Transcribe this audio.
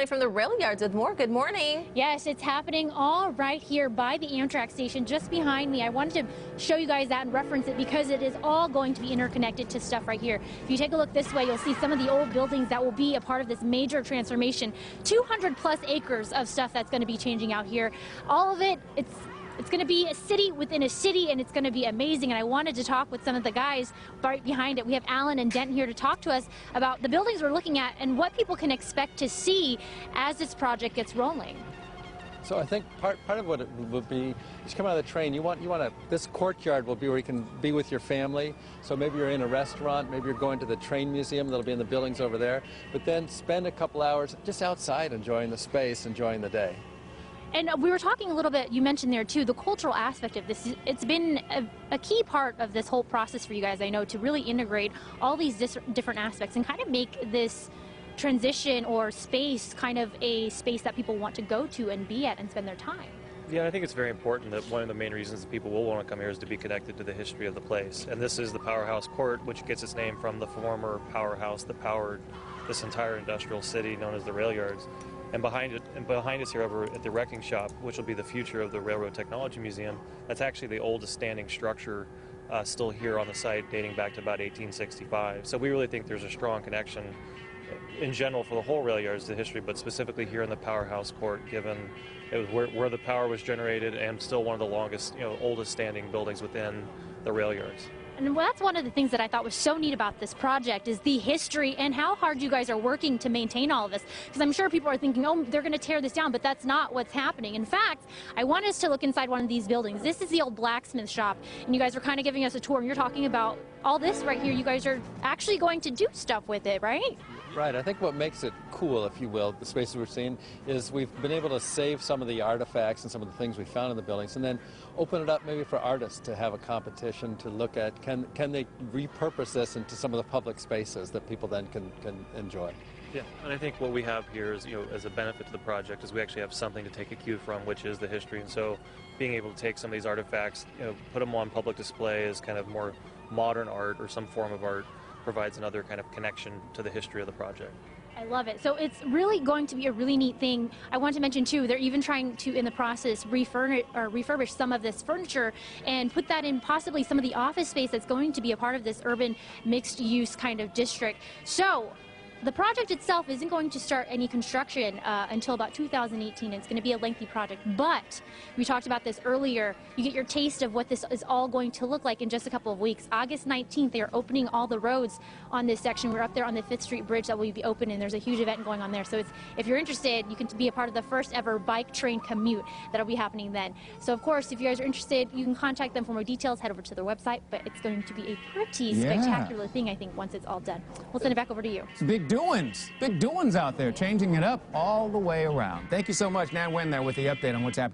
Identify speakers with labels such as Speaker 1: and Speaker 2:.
Speaker 1: From the Railyards with more. Good morning.
Speaker 2: Yes, it's happening all right here by the Amtrak station just behind me. I wanted to show you guys that and reference it because it is all going to be interconnected to stuff right here. If you take a look this way, you'll see some of the old buildings that will be a part of this major transformation. 200 plus acres of stuff that's going to be changing out here. All of it, it's going to be a city within a city, and it's going to be amazing. And I wanted to talk with some of the guys right behind it. We have Alan and Dent here to talk to us about the buildings we're looking at and what people can expect to see as this project gets rolling.
Speaker 3: So I think part of what it would be, you come out of the train, this courtyard will be where you can be with your family. So maybe you're in a restaurant, maybe you're going to the train museum that'll be in the buildings over there, but then spend a couple hours just outside enjoying the space, enjoying the day.
Speaker 2: And we were talking a little bit, you mentioned there too, the cultural aspect of this. It's been a key part of this whole process for you guys, I know, to really integrate all these different aspects and kind of make this transition or space kind of a space that people want to go to and be at and spend their time.
Speaker 4: Yeah, I think it's very important that one of the main reasons that people will want to come here is to be connected to the history of the place. And this is the Powerhouse Court, which gets its name from the former powerhouse that powered this entire industrial city known as the Railyards. And behind us here over at the wrecking shop, which will be the future of the Railroad Technology Museum, that's actually the oldest standing structure still here on the site, dating back to about 1865. So we really think there's a strong connection in general for the whole Railyards to history, but specifically here in the Powerhouse Court, given it was where the power was generated and still one of the longest, oldest standing buildings within the Railyards.
Speaker 2: And that's one of the things that I thought was so neat about this project is the history and how hard you guys are working to maintain all of this. Because I'm sure people are thinking, oh, they're going to tear this down, but that's not what's happening. In fact, I want us to look inside one of these buildings. This is the old blacksmith shop, and you guys are kind of giving us a tour, and you're talking about all this right here. You guys are actually going to do stuff with it, right?
Speaker 3: Right. I think what makes it cool, if you will, the spaces we're seeing, is we've been able to save some of the artifacts and some of the things we found in the buildings and then open it up maybe for artists to have a competition to look at. Can they repurpose this into some of the public spaces that people then can enjoy?
Speaker 4: Yeah, and I think what we have here is, as a benefit to the project, is we actually have something to take a cue from, which is the history. And so being able to take some of these artifacts, put them on public display as kind of more modern art or some form of art provides another kind of connection to the history of the project.
Speaker 2: I love it. So it's really going to be a really neat thing. I want to mention too, they're even trying to, in the process, refurbish some of this furniture and put that in possibly some of the office space that's going to be a part of this urban mixed use kind of district. So the project itself isn't going to start any construction until about 2018. It's going to be a lengthy project, but we talked about this earlier. You get your taste of what this is all going to look like in just a couple of weeks. August 19th, they are opening all the roads on this section. We're up there on the 5th Street Bridge that will be open, and there's a huge event going on there. So if you're interested, you can be a part of the first ever bike train commute that'll be happening then. So of course, if you guys are interested, you can contact them for more details. Head over to their website, but it's going to be a pretty spectacular thing, I think, once it's all done. We'll send it back over to you.
Speaker 5: It's big doings out there, changing it up all the way around. Thank you so much, Nan Wynn, there with the update on what's happening.